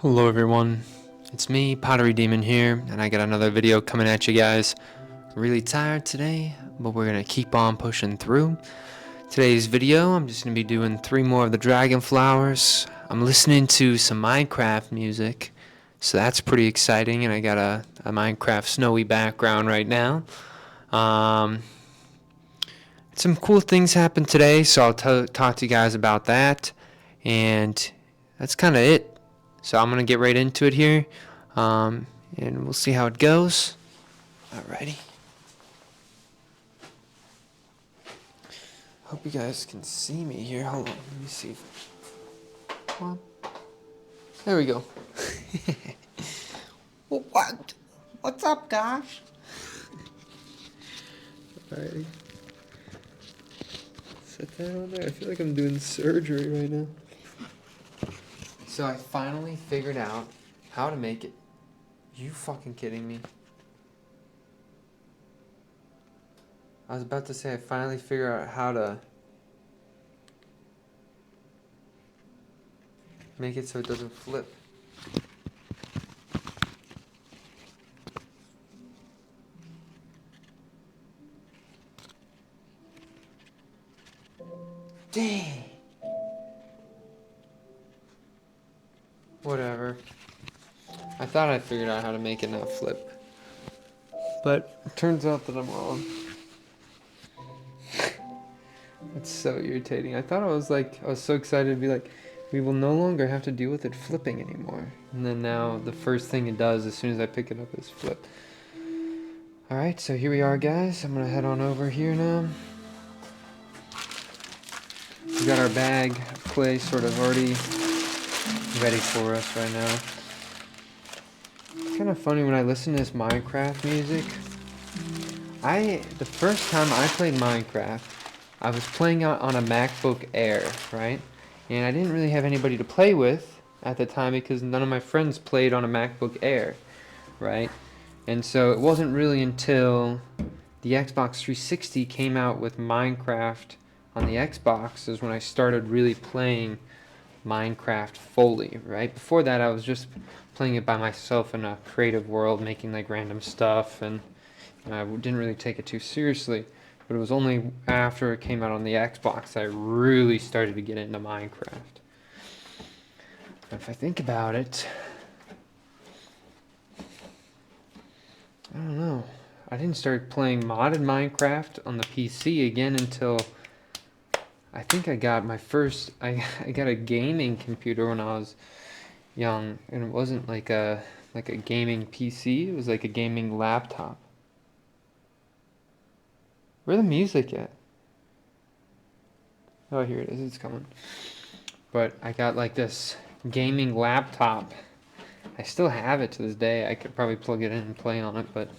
Hello everyone, it's me, Pottery Demon here, and I got another video coming at you guys. Really tired today, but we're gonna keep on pushing through. Today's video, I'm just gonna be doing 3 more of the Dragon Flowers. I'm listening to some Minecraft music, so that's pretty exciting, and I got a Minecraft snowy background right now. Some cool things happened today, so I'll talk to you guys about that, and that's kind of it. So I'm going to get right into it here, and we'll see how it goes. Alrighty. Hope you guys can see me here. Hold on, let me see. Come on. There we go. What? What's up, Gosh? Alrighty. Set that on there. I feel like I'm doing surgery right now. So I finally figured out how to make it. You fucking kidding me? I was about to say I finally figured out how to make it so it doesn't flip. Dang. Whatever. I thought I figured out how to make it not flip. But it turns out that I'm wrong. It's so irritating. I thought I was so excited to be like, we will no longer have to deal with it flipping anymore. And then now the first thing it does as soon as I pick it up is flip. Alright, so here we are, guys. I'm gonna head on over here now. We got our bag of clay sort of already ready for us right now. It's kind of funny when I listen to this Minecraft music. The first time I played Minecraft, I was playing out on a MacBook Air, right? And I didn't really have anybody to play with at the time because none of my friends played on a MacBook Air, right? And so it wasn't really until the Xbox 360 came out with Minecraft on the Xbox is when I started really playing Minecraft fully, right? Before that, I was just playing it by myself in a creative world, making like random stuff, and I didn't really take it too seriously. But it was only after it came out on the Xbox I really started to get into Minecraft. If I think about it, I don't know. I didn't start playing modded Minecraft on the PC again until I think I got my first. I got a gaming computer when I was young, and it wasn't like a gaming PC. It was like a gaming laptop. Where the music at? Oh, here it is. It's coming. But I got like this gaming laptop. I still have it to this day. I could probably plug it in and play on it, but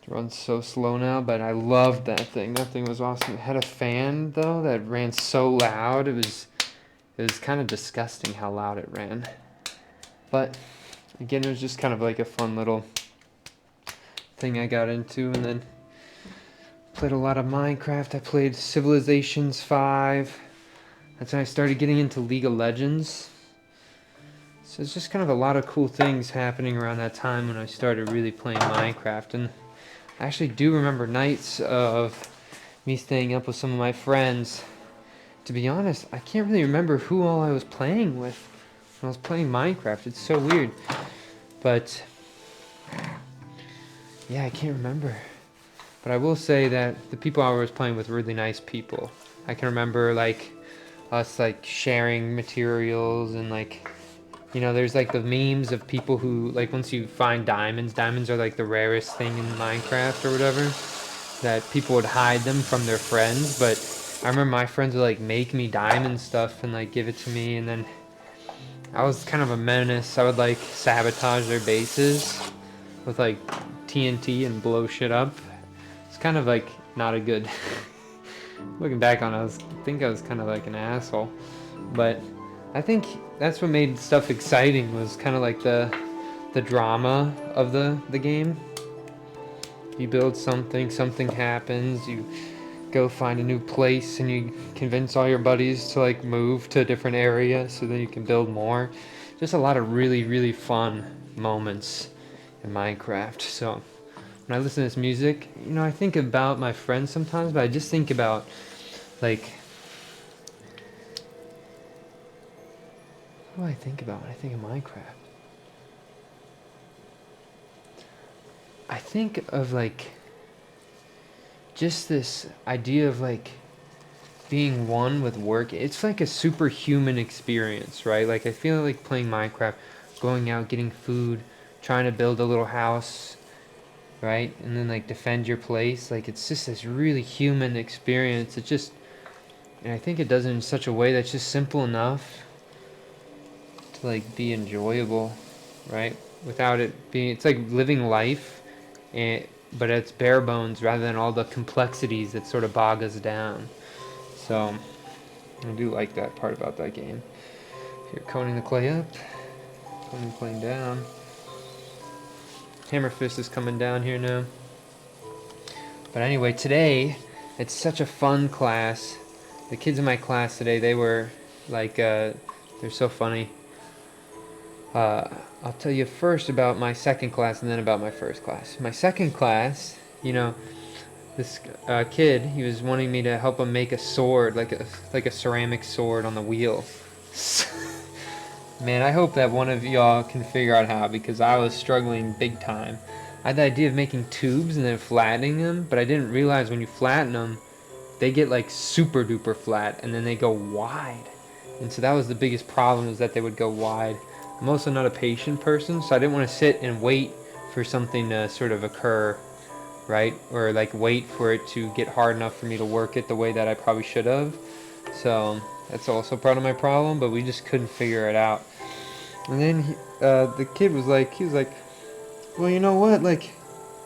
it runs so slow now. But I loved that thing. That thing was awesome. It had a fan though that ran so loud. It was kind of disgusting how loud it ran. But again, it was just kind of like a fun little thing I got into, and then played a lot of Minecraft. I played Civilizations 5. That's when I started getting into League of Legends. So it's just kind of a lot of cool things happening around that time when I started really playing Minecraft. And I actually do remember nights of me staying up with some of my friends. To be honest, I can't really remember who all I was playing with when I was playing Minecraft. It's so weird. But yeah, I can't remember. But I will say that the people I was playing with were really nice people. I can remember like us like sharing materials and like, you know, there's like the memes of people who like once you find diamonds are like the rarest thing in Minecraft or whatever, that people would hide them from their friends. But I remember my friends would like make me diamond stuff and like give it to me, and then I was kind of a menace. I would like sabotage their bases with like TNT and blow shit up. It's kind of like not a good looking back on it, I think I was kind of like an asshole, but I think that's what made stuff exciting, was kind of like the drama of the game. You build something, something happens, you go find a new place, and you convince all your buddies to like move to a different area so that you can build more. just a lot of really, really fun moments in Minecraft. So when I listen to this music, I think about my friends sometimes, but I just think about, like, what do I think about when I think of Minecraft? I think of, like, just this idea of, like, being one with work. It's like a superhuman experience, right? Like, I feel like playing Minecraft, going out, getting food, trying to build a little house, right? And then, like, defend your place. Like, it's just this really human experience. And I think it does it in such a way that's just simple enough to, like, be enjoyable, right? Without it being, it's like living life, and but it's bare bones rather than all the complexities that sort of bog us down. So I do like that part about that game. Here, coning the clay up, coning the clay down. Hammer Fist is coming down here now. But anyway, today it's such a fun class. The kids in my class today, they were like, they're so funny. I'll tell you first about my second class and then about my first class. My second class, this kid, he was wanting me to help him make a sword, like a ceramic sword on the wheel. Man, I hope that one of y'all can figure out how, because I was struggling big time. I had the idea of making tubes and then flattening them, but I didn't realize when you flatten them, they get like super duper flat and then they go wide. And so that was the biggest problem, is that they would go wide. I'm also not a patient person, so I didn't want to sit and wait for something to sort of occur, right? Or like wait for it to get hard enough for me to work it the way that I probably should have. So that's also part of my problem, but we just couldn't figure it out. And then the kid was like, well, you know what? Like,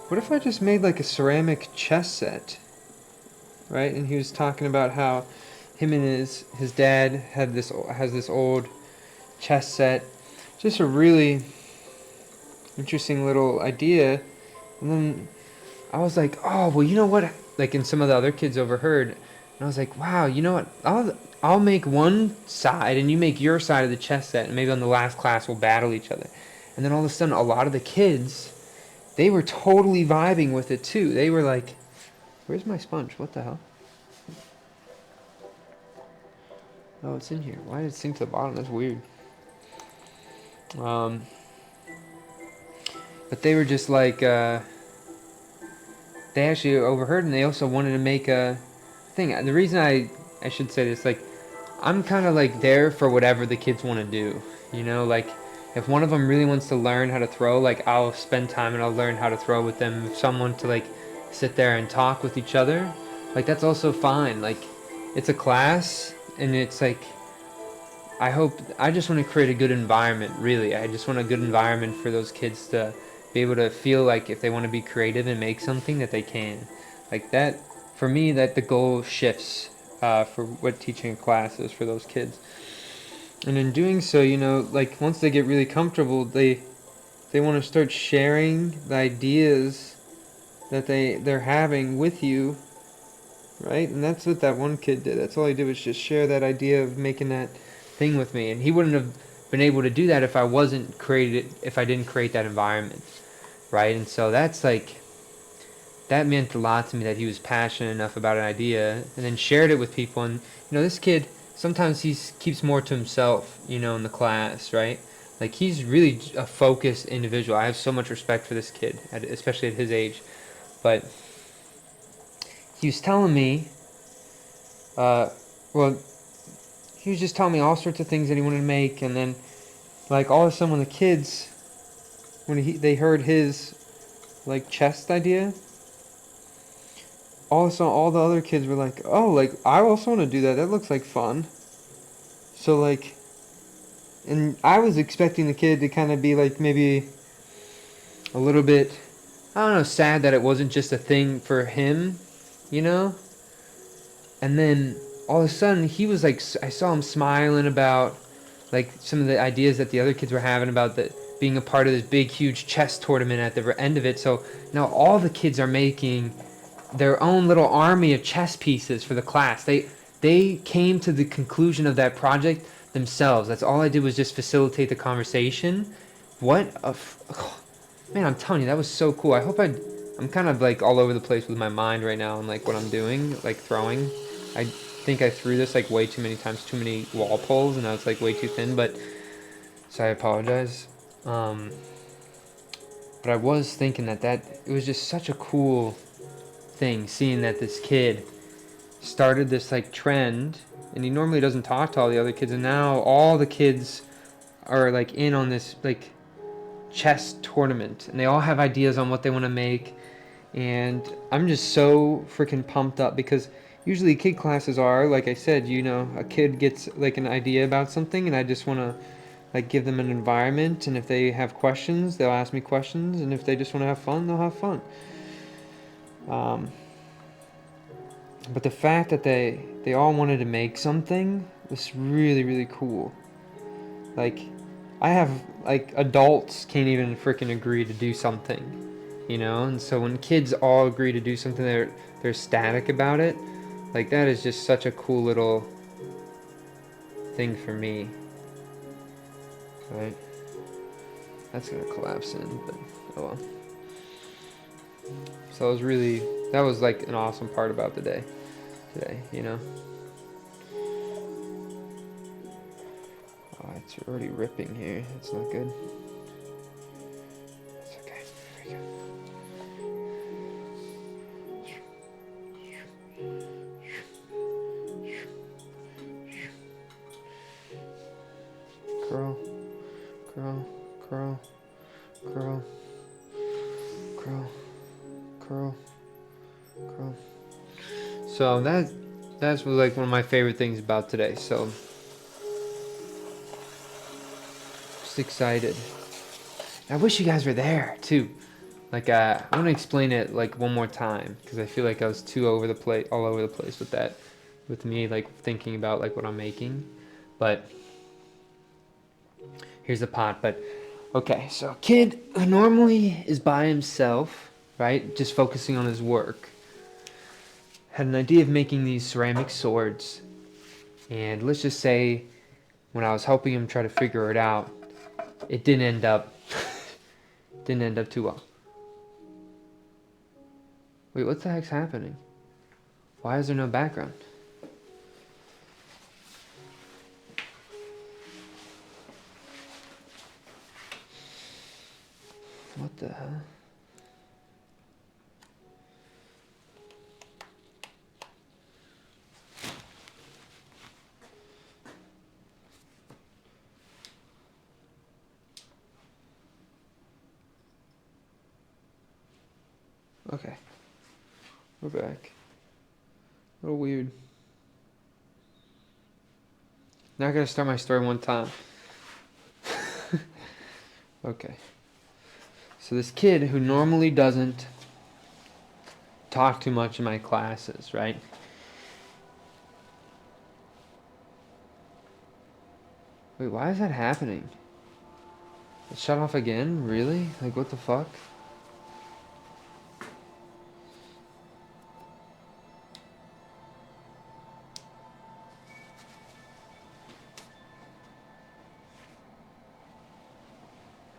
what if I just made like a ceramic chess set, right? And he was talking about how him and his dad has this old chess set. Just a really interesting little idea. And then I was like, oh, well, you know what? Like, and some of the other kids overheard, and I was like, wow, you know what? I'll make one side, and you make your side of the chess set, and maybe on the last class we'll battle each other. And then all of a sudden, a lot of the kids, they were totally vibing with it too. They were like, where's my sponge? What the hell? Oh, it's in here. Why did it sink to the bottom? That's weird. But they were just like, they actually overheard, and they also wanted to make a thing. The reason I should say this, like, I'm kind of like there for whatever the kids want to do, like if one of them really wants to learn how to throw, like, I'll spend time and I'll learn how to throw with them. If someone to like sit there and talk with each other, like, that's also fine. Like, it's a class, and it's like, I just want to create a good environment, really. I just want a good environment for those kids to be able to feel like if they want to be creative and make something, that they can. Like that, for me, that the goal shifts for what teaching a class is for those kids. And in doing so, like, once they get really comfortable, they want to start sharing the ideas that they're having with you, right? And that's what that one kid did. That's all he did, was just share that idea of making that thing with me. And he wouldn't have been able to do that if I didn't create that environment, right? And so that's like, that meant a lot to me, that he was passionate enough about an idea and then shared it with people. And this kid, sometimes he keeps more to himself, in the class, right? Like, he's really a focused individual. I have so much respect for this kid, especially at his age. But he was telling me, he was just telling me all sorts of things that he wanted to make. And then, like, all of a sudden when the kids, they heard his, like, chest idea, all of a sudden all the other kids were like, oh, like, I also want to do that. That looks like fun. So, like, and I was expecting the kid to kind of be, like, maybe a little bit, I don't know, sad that it wasn't just a thing for him, And then all of a sudden he was like, I saw him smiling about, like, some of the ideas that the other kids were having about being a part of this big, huge chess tournament at the end of it. So now all the kids are making their own little army of chess pieces for the class. They came to the conclusion of that project themselves. That's all I did was just facilitate the conversation. What a man! I'm telling you, that was so cool. I'm kind of like all over the place with my mind right now and like what I'm doing, like throwing. I think I threw this like way too many times, too many wall pulls, and now it's like way too thin. But so I apologize. But I was thinking that it was just such a cool thing, seeing that this kid started this like trend, and he normally doesn't talk to all the other kids, and now all the kids are like in on this like chess tournament, and they all have ideas on what they want to make, and I'm just so freaking pumped up because usually kid classes are, like I said, a kid gets like an idea about something, and I just want to like give them an environment, and if they have questions, they'll ask me questions, and if they just want to have fun, they'll have fun. But the fact that they all wanted to make something was really, really cool. Like, I have like adults can't even freaking agree to do something, and so when kids all agree to do something, they're ecstatic about it. Like, that is just such a cool little thing for me, right? That's gonna collapse in, but oh well. So that was like an awesome part about the day today. Oh, it's already ripping here. That's not good. It's okay. Here we go. Curl, curl, curl, curl, curl, curl, curl. So that's like one of my favorite things about today. So just excited. I wish you guys were there too. Like, I want to explain it like one more time because I feel like I was too all over the place with that, with me like thinking about like what I'm making. But here's the pot. But okay, so a kid who normally is by himself, right, just focusing on his work, had an idea of making these ceramic swords, and let's just say when I was helping him try to figure it out, it didn't end up too well. Wait, what the heck's happening? Why is there no background? What the hell? Okay, we're back. A little weird. Now I gotta start my story one time. Okay. So this kid who normally doesn't talk too much in my classes, right? Wait, why is that happening? It shut off again? Really? Like, what the fuck?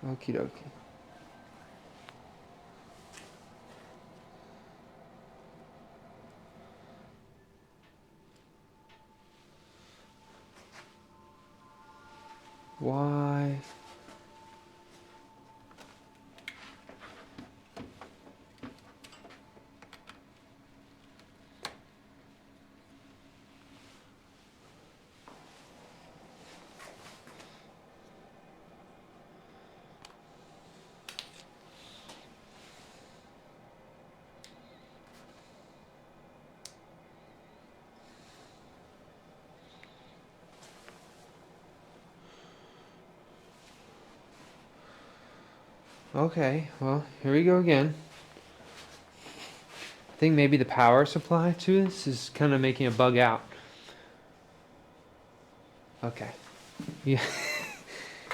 Okie dokie. Why? Okay, well, here we go again. I think maybe the power supply to this is kind of making it bug out. Okay. Yeah.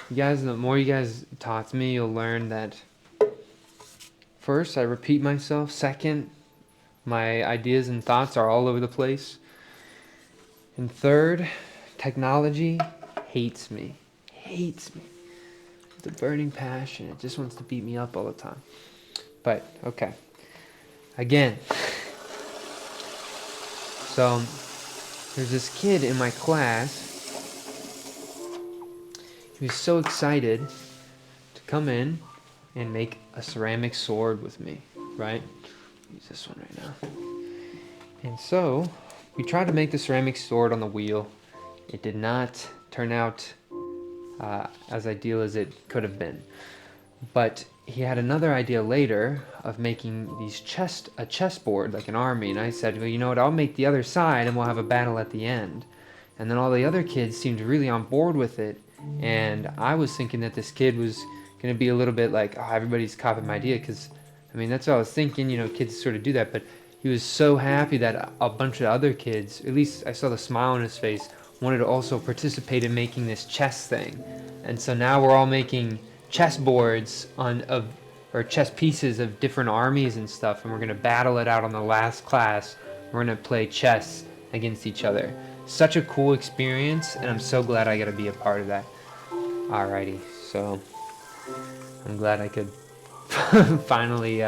You guys, the more you guys talk to me, you'll learn that first, I repeat myself. Second, my ideas and thoughts are all over the place. And third, technology hates me. Hates me. With a burning passion. It just wants to beat me up all the time. But, okay. Again. So, there's this kid in my class. He was so excited to come in and make a ceramic sword with me, right? Use this one right now. And so, we tried to make the ceramic sword on the wheel. It did not turn out as ideal as it could have been. But he had another idea later of making a chessboard, like an army. And I said, well, you know what, I'll make the other side and we'll have a battle at the end. And then all the other kids seemed really on board with it. And I was thinking that this kid was going to be a little bit like, oh, everybody's copying my idea. Because, I mean, that's what I was thinking. You know, kids sort of do that. But he was so happy that a bunch of other kids, at least I saw the smile on his face, wanted to also participate in making this chess thing. And so now we're all making chess boards or chess pieces of different armies and stuff, and we're going to battle it out on the last class. We're going to play chess against each other. Such a cool experience, and I'm so glad I got to be a part of that. Alrighty, so I'm glad I could finally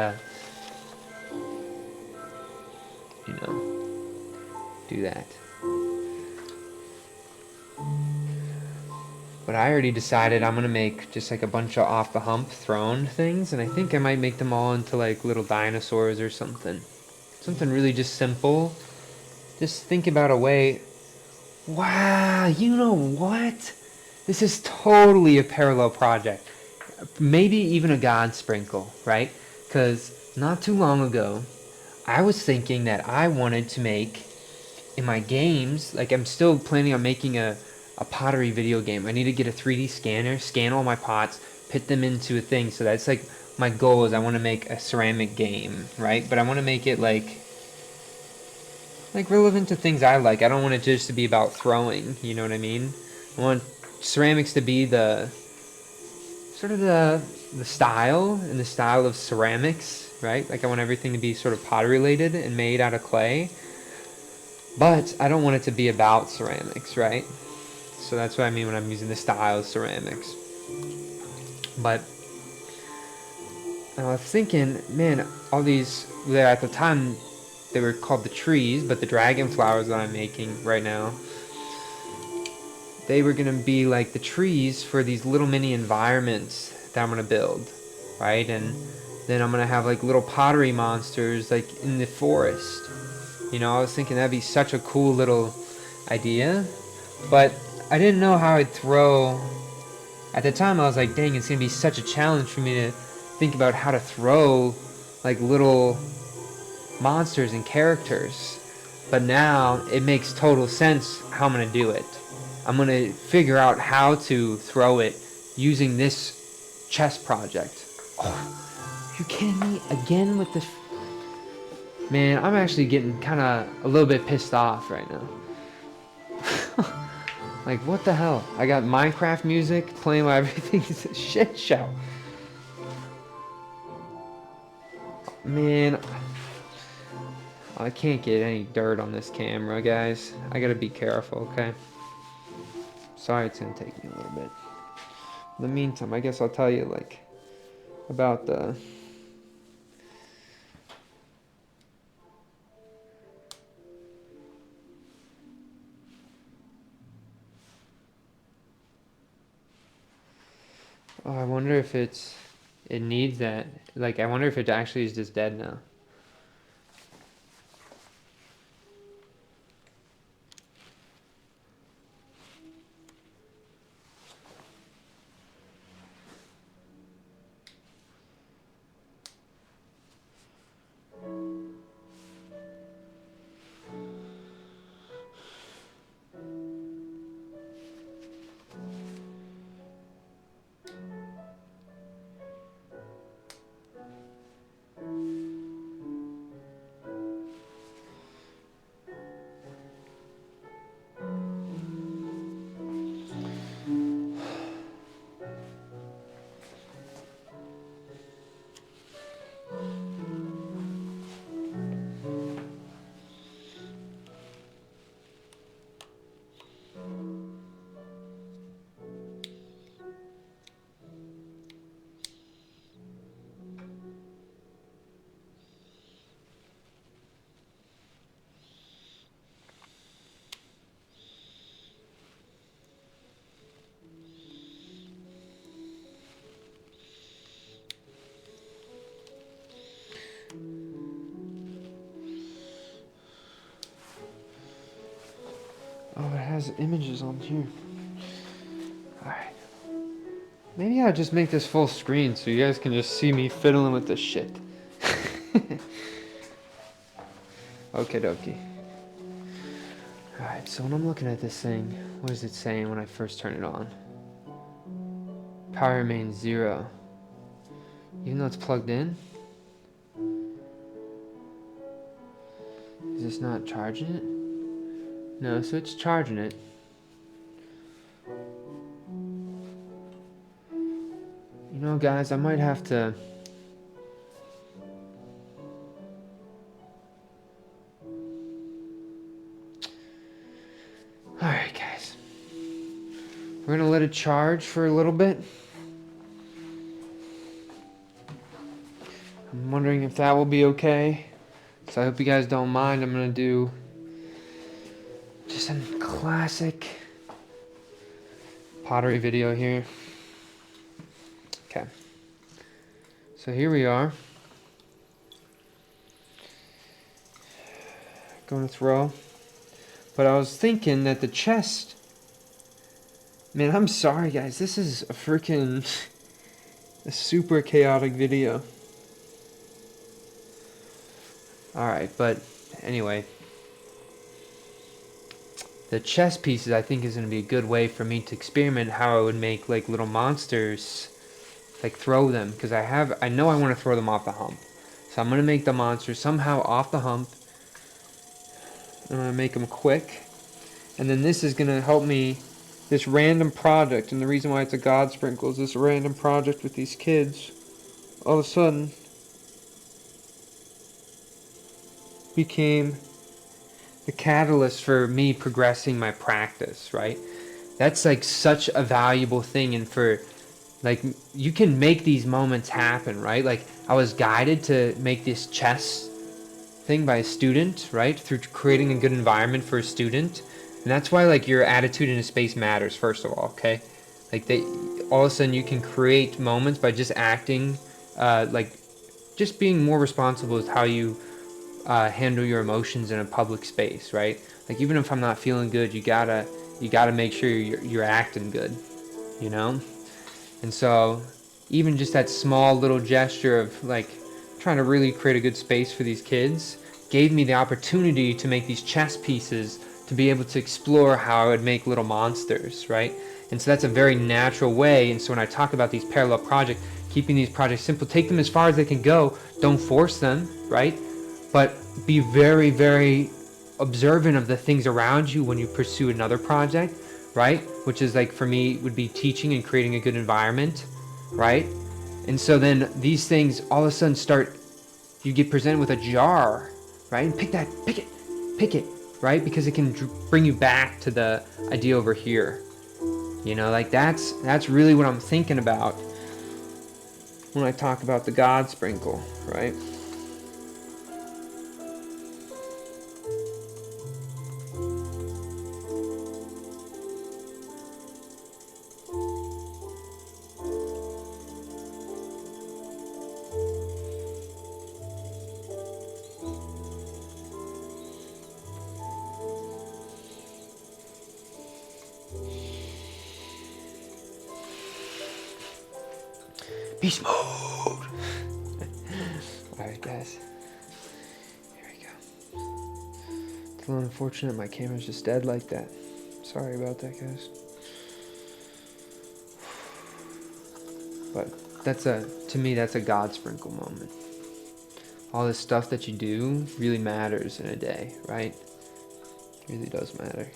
do that. But I already decided I'm gonna make just like a bunch of off the hump throne things, and I think I might make them all into like little dinosaurs or something. Something really just simple. Just think about a way. Wow, you know what? This is totally a parallel project. Maybe even a God sprinkle, right? Because not too long ago, I was thinking that I wanted to make in my games, like I'm still planning on making a pottery video game. I need to get a 3D scanner, scan all my pots, put them into a thing. So that's like my goal is I want to make a ceramic game, right? But I want to make it like relevant to things I like. I don't want it just to be about throwing, you know what I mean? I want ceramics to be the sort of the style and the style of ceramics, right? Like I want everything to be sort of pottery related and made out of clay. But I don't want it to be about ceramics, right? So that's what I mean when I'm using the style of ceramics. But I was thinking, man, all these, at the time, they were called the trees, but the dragon flowers that I'm making right now, they were going to be like the trees for these little mini environments that I'm going to build, right? And then I'm going to have like little pottery monsters like in the forest. You know, I was thinking that'd be such a cool little idea, but I didn't know how I'd throw. At the time, I was like, dang, it's going to be such a challenge for me to think about how to throw like little monsters and characters. But now it makes total sense how I'm going to do it. I'm going to figure out how to throw it using this chess project. Oh, you kidding me? Again with this? Man, I'm actually getting kind of a little bit pissed off right now. Like, what the hell? I got Minecraft music playing while everything's a shit show. Man, I can't get any dirt on this camera, guys. I gotta be careful, okay? Sorry it's gonna take me a little bit. In the meantime, I guess I'll tell you, like, about the... Oh, I wonder if it needs that. Like, I wonder if it actually is just dead now. has images on here. Alright. Maybe I'll just make this full screen so you guys can just see me fiddling with this shit. Okie dokie. Alright, so when I'm looking at this thing, what is it saying when I first turn it on? Power remains 0. Even though it's plugged in? Is this not charging it? No, so it's charging it. You know, guys, I might have to... Alright, guys. We're gonna let it charge for a little bit. I'm wondering if that will be okay. So I hope you guys don't mind. I'm gonna do just a classic pottery video here. Okay. So here we are. Going to throw. But I was thinking that the chest... Man, I'm sorry guys. This is a freaking... a super chaotic video. Alright, but anyway. The chess pieces I think is going to be a good way for me to experiment how I would make like little monsters. Like throw them. Because I know I want to throw them off the hump. So I'm going to make the monsters somehow off the hump. I'm going to make them quick. And then this is going to help me. This random project. And the reason why it's a God Sprinkle is this random project with these kids. All of a sudden. Became the catalyst for me progressing my practice, right? That's like such a valuable thing, and for like you can make these moments happen, right? Like I was guided to make this chess thing by a student, right? Through creating a good environment for a student. And that's why like your attitude in a space matters, first of all, okay? Like they all of a sudden you can create moments by just acting like just being more responsible with how you handle your emotions in a public space, right? Like even if I'm not feeling good, you gotta make sure you're acting good, you know? And so even just that small little gesture of like trying to really create a good space for these kids gave me the opportunity to make these chess pieces to be able to explore how I would make little monsters, right? And so that's a very natural way. And so when I talk about these parallel projects, keeping these projects simple, take them as far as they can go, don't force them, right? But be very, very observant of the things around you when you pursue another project, right? Which is like for me would be teaching and creating a good environment, right? And so then these things all of a sudden you get presented with a jar, right? And pick it, right? Because it can bring you back to the idea over here. You know, like that's really what I'm thinking about when I talk about the God Sprinkle, right? Beast mode! Alright guys, here we go. It's a little unfortunate my camera's just dead like that. Sorry about that guys. But to me that's a God Sprinkle moment. All this stuff that you do really matters in a day, right? It really does matter.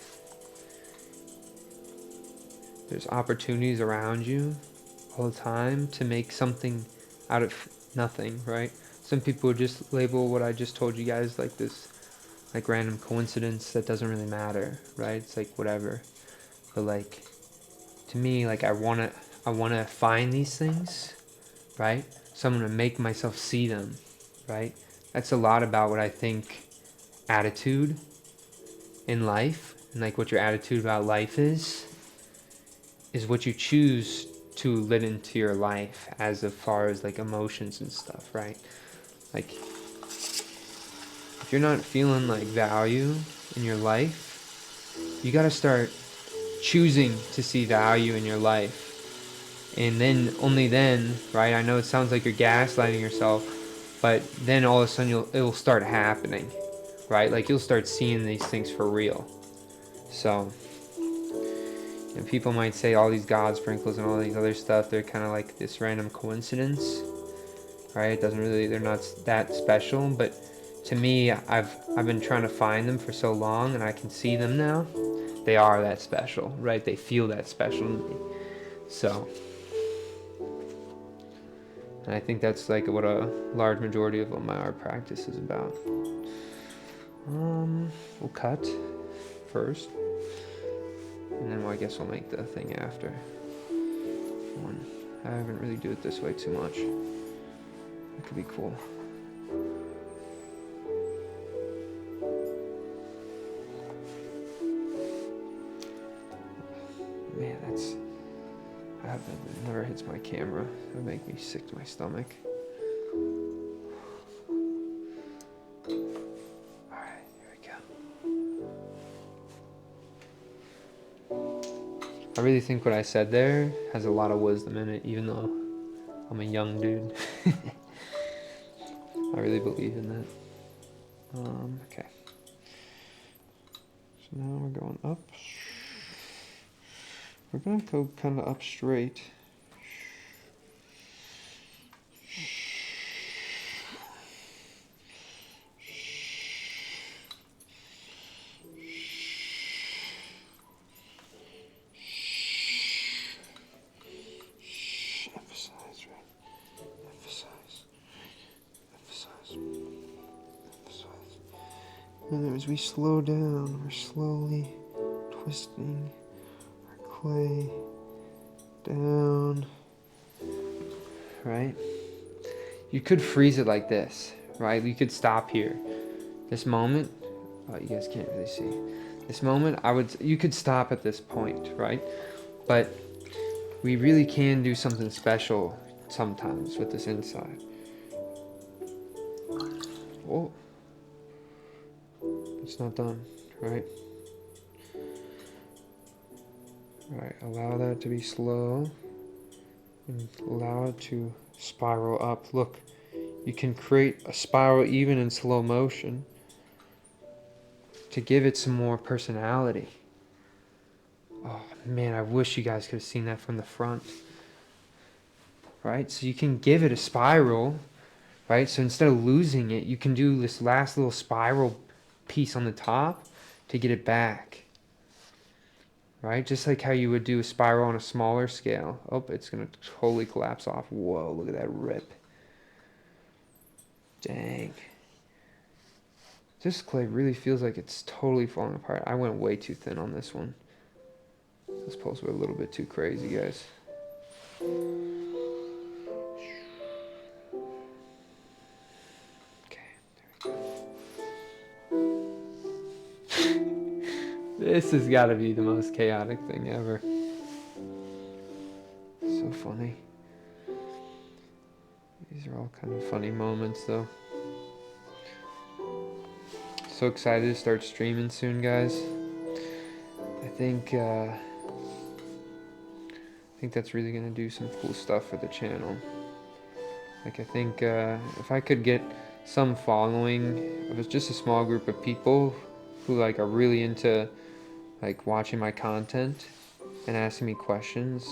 There's opportunities around you all the time to make something out of nothing, right? Some people would just label what I just told you guys like this like random coincidence that doesn't really matter, right? It's like whatever. But like to me, like I wanna find these things, right? So I'm gonna make myself see them, right? That's a lot about what I think attitude in life and like what your attitude about life is what you choose to let into your life as far as like emotions and stuff, right? Like if you're not feeling like value in your life, You got to start choosing to see value in your life. And then, only then, right? I know it sounds like you're gaslighting yourself, but then all of a sudden it'll start happening, right? Like you'll start seeing these things for real. So, people might say all these God sprinkles and all these other stuff, they're kind of like this random coincidence, right? It doesn't really, they're not that special, but to me, I've been trying to find them for so long, and I can see them now. They are that special, right? They feel that special to me. So, and I think that's like what a large majority of what my art practice is about. We'll cut first, and then I guess we'll make the thing after. I haven't really do it this way too much. That could be cool. Man, I hope that never hits my camera. It would make me sick to my stomach. Alright, here we go. I really think what I said there has a lot of wisdom in it, even though I'm a young dude. I really believe in that. Okay. So now we're going up. We're going to go kind of up straight. Emphasize, right? Emphasize. Emphasize. Emphasize. And as we slow down, we're slowly twisting clay down, right? You could freeze it like this, right? You could stop here. This moment, oh, you guys can't really see. This moment, you could stop at this point, right? But we really can do something special sometimes with this inside. Whoa. It's not done, right? Alright, allow that to be slow and allow it to spiral up. Look, you can create a spiral even in slow motion to give it some more personality. Oh man, I wish you guys could have seen that from the front. Right? So you can give it a spiral, right? So instead of losing it, you can do this last little spiral piece on the top to get it back. Right? Just like how you would do a spiral on a smaller scale. Oh, it's going to totally collapse off. Whoa, look at that rip. Dang. This clay really feels like it's totally falling apart. I went way too thin on this one. This pulls were a little bit too crazy, guys. Okay, there we go. This has got to be the most chaotic thing ever. So funny. These are all kind of funny moments, though. So excited to start streaming soon, guys. I think that's really gonna do some cool stuff for the channel. Like, I think if I could get some following, if it's just a small group of people who like are really into like watching my content and asking me questions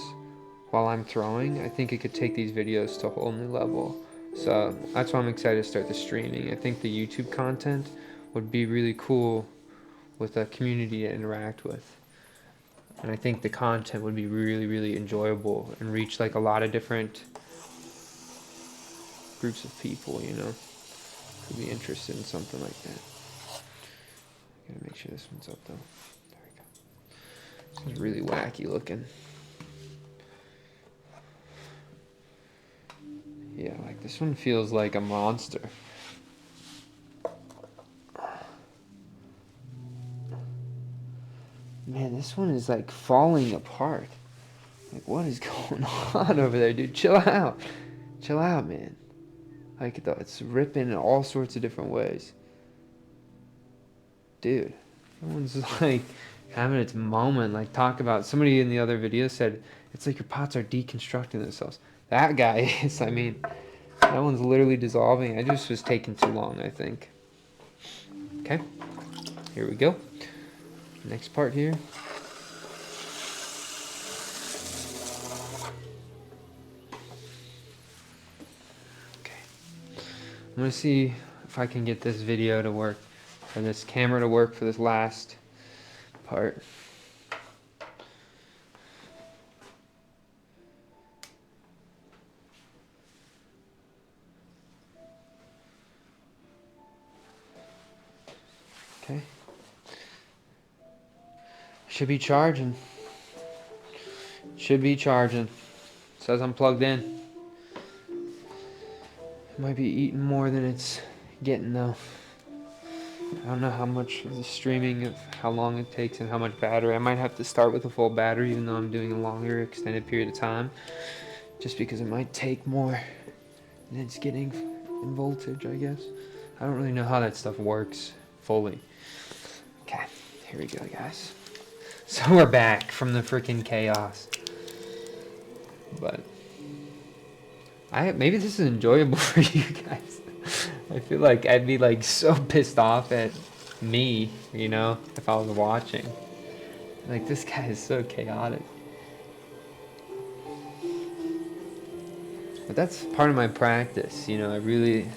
while I'm throwing, I think it could take these videos to a whole new level. So that's why I'm excited to start the streaming. I think the YouTube content would be really cool with a community to interact with. And I think the content would be really, really enjoyable and reach like a lot of different groups of people, you know, who'd be interested in something like that. Gotta make sure this one's up though. There we go. This is really wacky looking. Yeah, like this one feels like a monster. Man, this one is like falling apart. Like, what is going on over there, dude? Chill out. Chill out, man. Like, it's ripping in all sorts of different ways. Dude, that one's like having its moment. Like, talk about, somebody in the other video said it's like your pots are deconstructing themselves. That guy is, I mean, that one's literally dissolving. I just was taking too long, I think. Okay, here we go. Next part here. Okay, I'm gonna see if I can get this video to work, or this camera to work for this last part. Okay. Should be charging. Should be charging. Says I'm plugged in. Might be eating more than it's getting though. I don't know how much of the streaming of how long it takes and how much battery. I might have to start with a full battery even though I'm doing a longer extended period of time. Just because it might take more than it's getting in voltage, I guess. I don't really know how that stuff works fully. Okay, here we go, guys. So we're back from the freaking chaos. But maybe this is enjoyable for you guys. I feel like I'd be like so pissed off at me, you know, if I was watching. Like, this guy is so chaotic. But that's part of my practice, you know. I really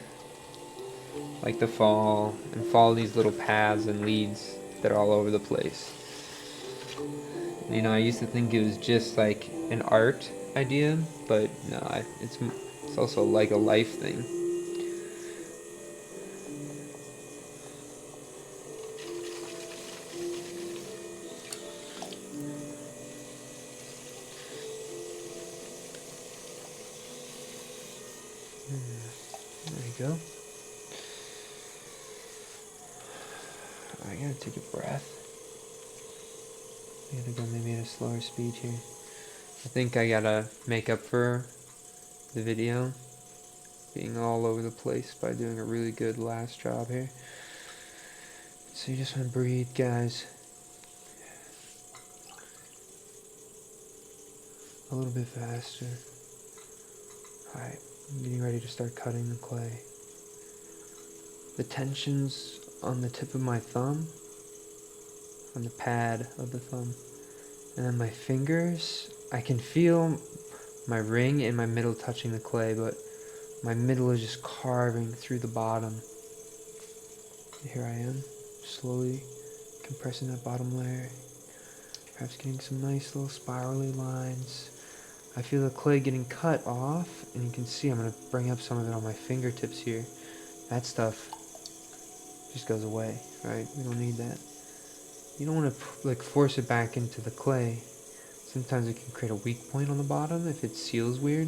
like to fall and follow these little paths and leads that are all over the place. You know, I used to think it was just like an art idea, but no, it's also like a life thing. There you go. I gotta take a breath. I gotta go maybe at a slower speed here. I think I gotta make up for the video being all over the place by doing a really good last job here. So you just wanna breathe, guys. A little bit faster. Alright, I'm getting ready to start cutting the clay. The tension's on the tip of my thumb, on the pad of the thumb, and then my fingers, I can feel my ring and my middle touching the clay, but my middle is just carving through the bottom. Here I am, slowly compressing that bottom layer, perhaps getting some nice little spirally lines. I feel the clay getting cut off, and you can see I'm going to bring up some of it on my fingertips here. That stuff just goes away, right? We don't need that. You don't want to like force it back into the clay. Sometimes it can create a weak point on the bottom if it seals weird.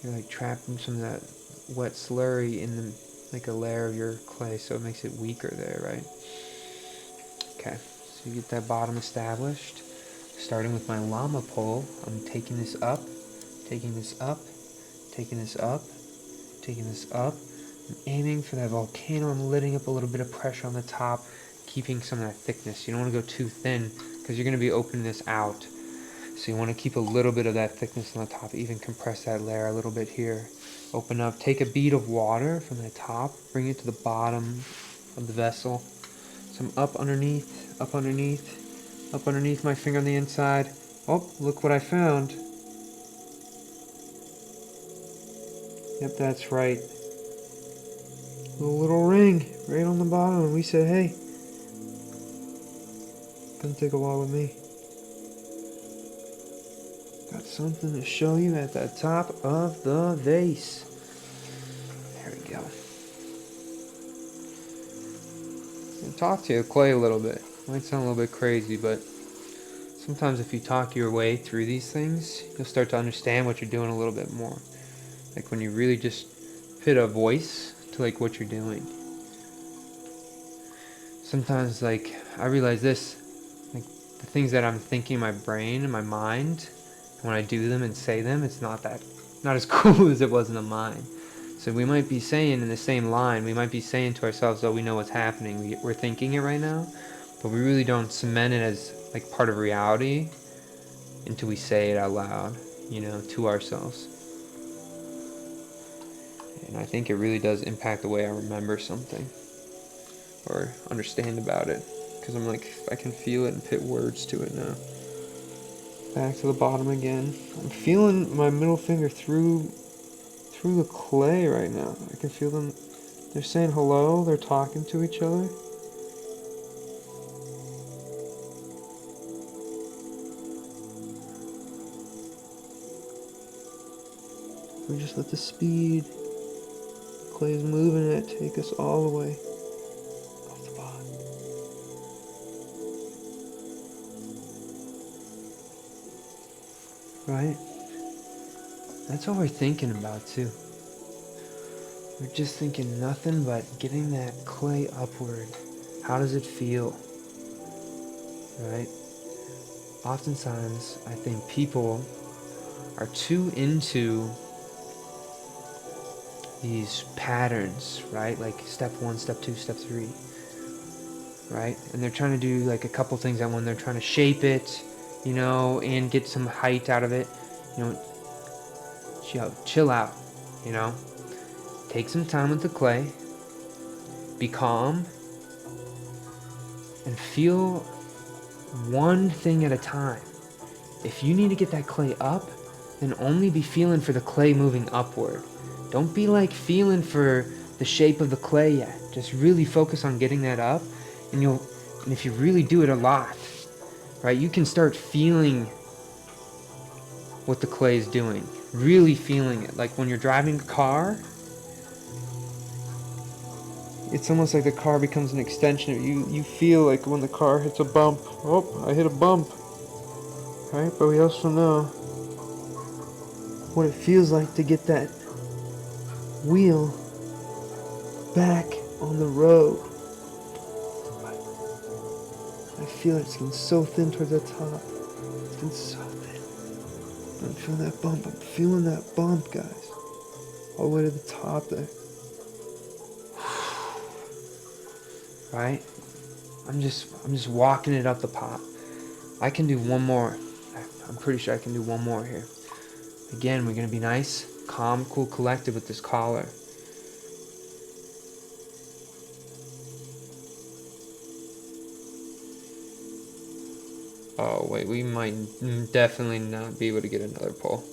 You're like trapping some of that wet slurry in the, like a layer of your clay, so it makes it weaker there, right? Okay, so you get that bottom established. Starting with my llama pole, I'm taking this up, taking this up, taking this up, taking this up. I'm aiming for that volcano. I'm letting up a little bit of pressure on the top, keeping some of that thickness. You don't want to go too thin because you're going to be opening this out. So you want to keep a little bit of that thickness on the top, even compress that layer a little bit here. Open up, take a bead of water from the top, bring it to the bottom of the vessel. Some up underneath, up underneath. Up underneath my finger on the inside. Oh, look what I found. Yep, that's right. Little ring right on the bottom. And we said, hey, come take a walk with me. Got something to show you at the top of the vase. There we go. I'll talk to you, clay, a little bit. Might sound a little bit crazy, but sometimes if you talk your way through these things, you'll start to understand what you're doing a little bit more. Like when you really just put a voice to like what you're doing. Sometimes like I realize this, like the things that I'm thinking in my brain and my mind, when I do them and say them, it's not as cool as it was in the mind. So we might be saying in the same line, we might be saying to ourselves, oh, we know what's happening, we're thinking it right now, but we really don't cement it as like part of reality until we say it out loud, you know, to ourselves. And I think it really does impact the way I remember something or understand about it, because I'm like, I can feel it and put words to it now. Back to the bottom again. I'm feeling my middle finger through the clay right now. I can feel them. They're saying hello. They're talking to each other. We just let the speed, clay is moving it, take us all the way off the bottom. Right? That's what we're thinking about too. We're just thinking nothing but getting that clay upward. How does it feel? Right? Oftentimes, I think people are too into these patterns, right? Like step 1, step 2, step 3, right? And they're trying to do like a couple things at one. They're trying to shape it, you know, and get some height out of it. You know, chill out, you know? Take some time with the clay. Be calm. And feel one thing at a time. If you need to get that clay up, then only be feeling for the clay moving upward. Don't be like feeling for the shape of the clay yet. Just really focus on getting that up, and if you really do it a lot, right, you can start feeling what the clay is doing. Really feeling it. Like when you're driving a car, it's almost like the car becomes an extension of you. You feel like when the car hits a bump, oh, I hit a bump. Right? But we also know what it feels like to get that wheel back on the road. I feel it's getting so thin towards the top. It's getting so thin. I'm feeling that bump. I'm feeling that bump, guys. All the way to the top there. Right? I'm just walking it up the pot. I can do one more. I'm pretty sure I can do one more here. Again, we're gonna be nice, calm, cool, collected with this collar. Oh wait, we might definitely not be able to get another pull.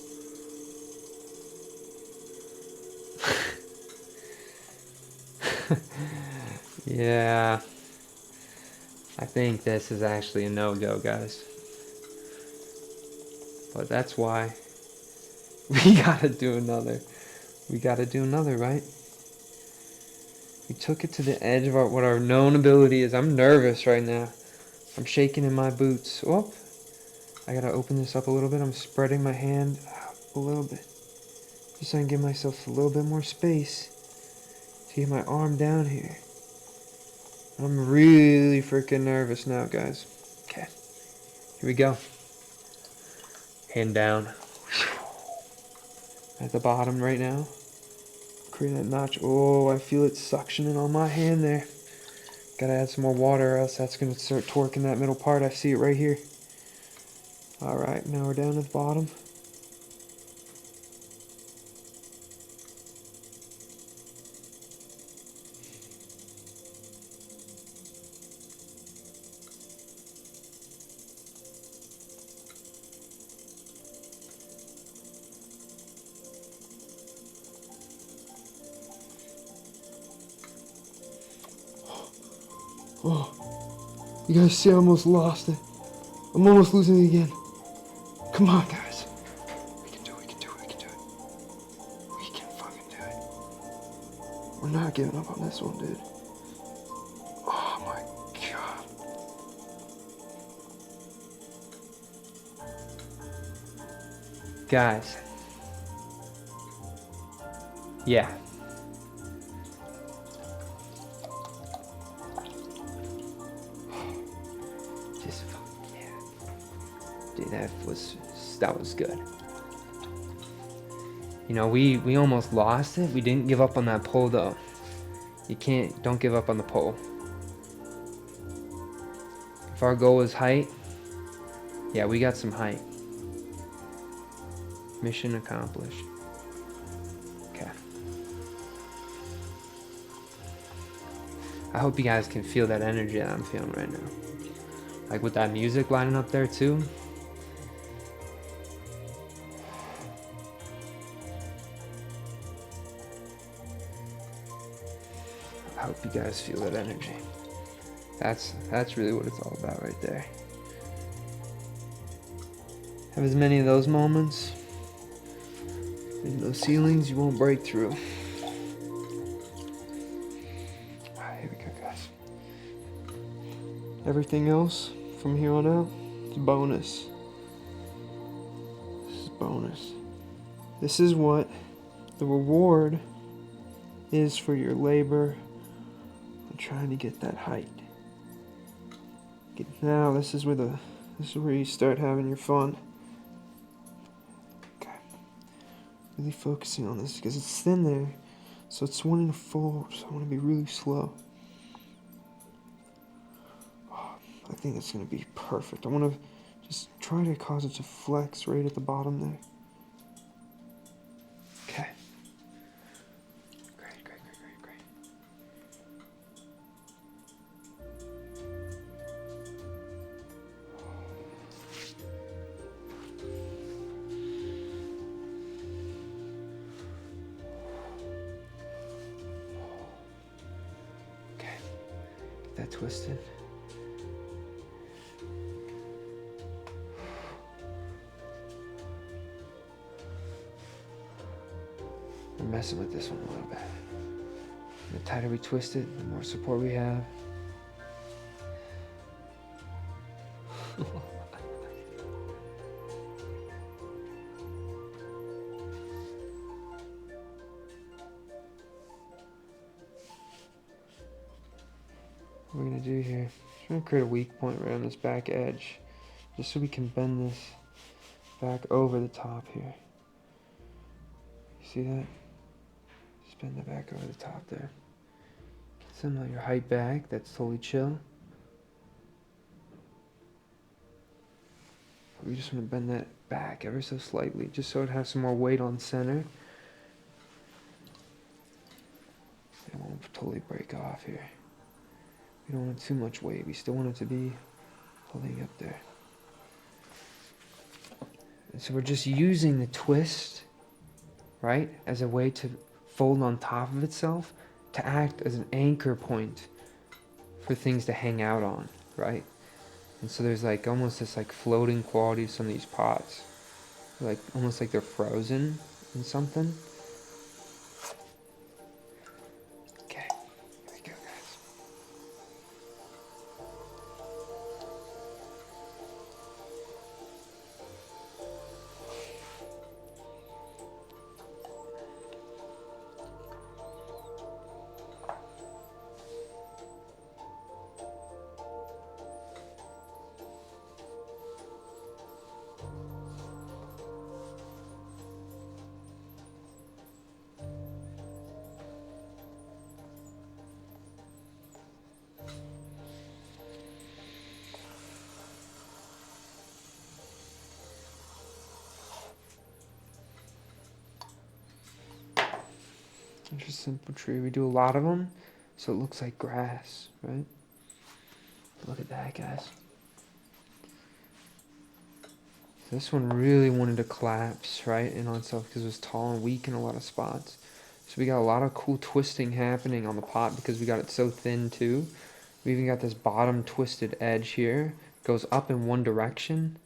Yeah, I think this is actually a no-go, guys. But that's why we gotta do another. We gotta do another, right? We took it to the edge of what our known ability is. I'm nervous right now. I'm shaking in my boots. Oh, I gotta open this up a little bit. I'm spreading my hand out a little bit, just so I can give myself a little bit more space to get my arm down here. I'm really freaking nervous now, guys. Okay, here we go. Hand down. At the bottom right now. Creating that notch. Oh, I feel it suctioning on my hand there. Gotta add some more water or else that's gonna start torquing that middle part. I see it right here. Alright, now we're down at the bottom. Oh, you guys see I almost lost it. I'm almost losing it again. Come on, guys. We can do it, we can do it, we can do it. We can fucking do it. We're not giving up on this one, dude. Oh my god. Guys. Yeah. Dude, that was good. You know, we almost lost it. We didn't give up on that pole though. Don't give up on the pole. our goal is height, yeah, we got some height. Mission accomplished. Okay. I hope you guys can feel that energy that I'm feeling right now. Like with that music lining up there too. I hope you guys feel that energy. That's really what it's all about right there. Have as many of those moments. In those ceilings you won't break through. Alright, here we go, guys. Everything else from here on out is bonus. This is bonus. This is what the reward is for your labor on trying to get that height. Now this is where you start having your fun. Okay. Really focusing on this because it's thin there, so it's wanting to fold. So I want to be really slow. Oh, I think that's gonna be perfect. I want to just try to cause it to flex right at the bottom there. Okay. Great, great, great, great, great. Okay. Get that twisted. We're messing with this one a little bit. The tighter we twist it, the more support we have. What we're gonna do here, just gonna create a weak point right on this back edge, just so we can bend this back over the top here. You see that? Just bend it back over the top there. Get some of your height back, that's totally chill. We just want to bend that back ever so slightly, just so it has some more weight on center. It won't totally break off here. We don't want too much weight. We still want it to be holding up there. And so we're just using the twist, right, as a way to fold on top of itself, to act as an anchor point for things to hang out on, right? And so there's like almost this like floating quality to some of these pots. Like almost like they're frozen in something. Okay, here we go, guys. Just a simple tree. We do a lot of them, so it looks like grass, right? Look at that, guys. This one really wanted to collapse, right, in on itself because it was tall and weak in a lot of spots. So we got a lot of cool twisting happening on the pot because we got it so thin too. We even got this bottom twisted edge here. Goes up in one direction,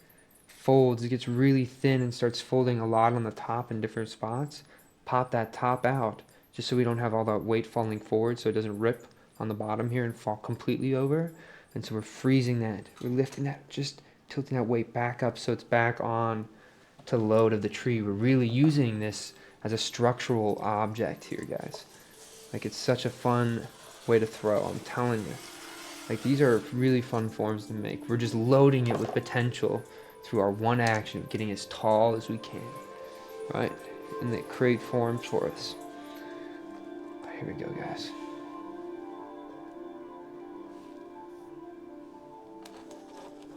folds, it gets really thin and starts folding a lot on the top in different spots. Pop that top out just so we don't have all that weight falling forward so it doesn't rip on the bottom here and fall completely over. And so we're freezing that. We're lifting that, just tilting that weight back up so it's back on to the load of the tree. We're really using this as a structural object here, guys. Like, it's such a fun way to throw, I'm telling you. Like, these are really fun forms to make. We're just loading it with potential through our one action, getting as tall as we can, right? And they create forms for us. Here we go, guys.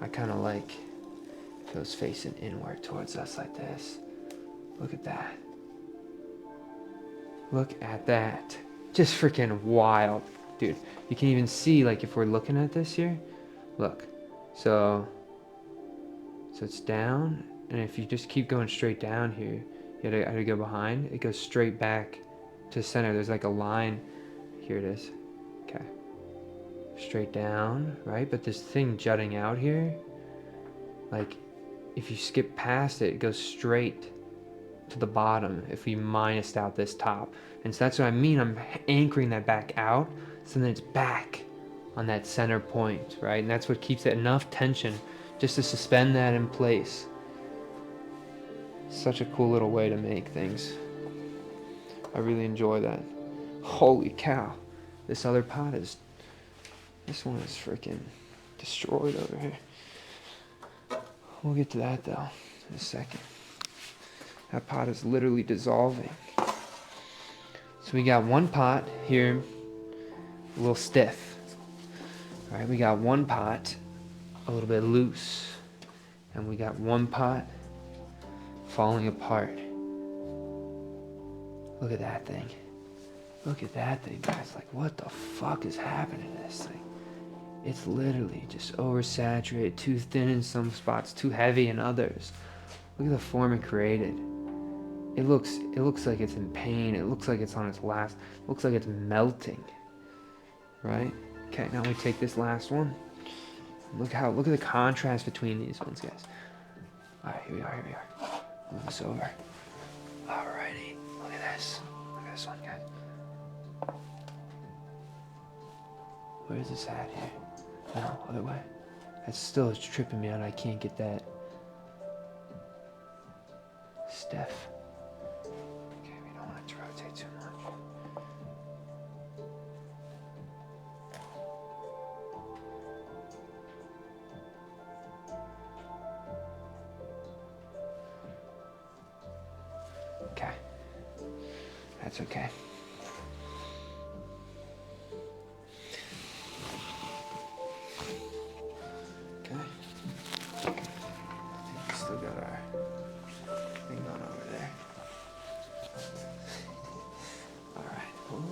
I kind of like it goes facing inward towards us like this. Look at that. Look at that. Just freaking wild. Dude, you can even see, like, if we're looking at this here, look. So it's down, and if you just keep going straight down here, you gotta go behind. It goes straight back to the center. There's like a line. Here it is. Okay. Straight down, right? But this thing jutting out here, like, if you skip past it, it goes straight to the bottom if we minused out this top. And so that's what I mean. I'm anchoring that back out, so then it's back on that center point, right? And that's what keeps it enough tension just to suspend that in place. Such a cool little way to make things. I really enjoy that. Holy cow. This other pot is, this one is freaking destroyed over here. We'll get to that though in a second. That pot is literally dissolving. So we got one pot here, a little stiff. All right, we got one pot a little bit loose, and we got one pot falling apart. Look at that thing. Look at that thing, guys. Like, what the fuck is happening to this thing? It's literally just oversaturated, too thin in some spots, too heavy in others. Look at the form it created. It looks like it's in pain. It looks like it's on its last. It looks like it's melting. Right? Okay, now we take this last one. Look at the contrast between these ones, guys. Alright, here we are. Move this over. Alrighty. Look at this. Look at this one, guys. Where is this at here? No, other way. That's still tripping me out. I can't get that stiff. Okay, we don't want it to rotate too much. Okay. That's okay. Okay. I think we still got our thing on over there. Alright, hold on.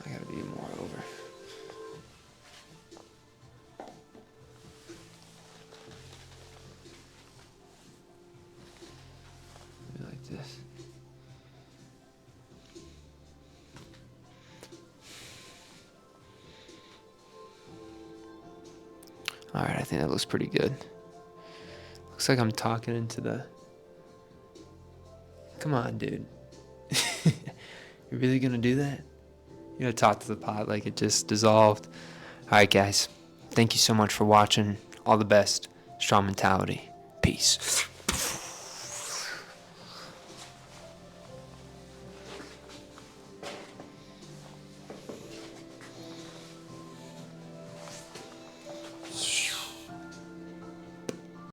I gotta be more over. Maybe like this. Alright, I think that looks pretty good. Looks like I'm talking into the... Come on, dude. You really gonna do that? You know, talk to the pot like it just dissolved. Alright, guys. Thank you so much for watching. All the best. Strong mentality. Peace.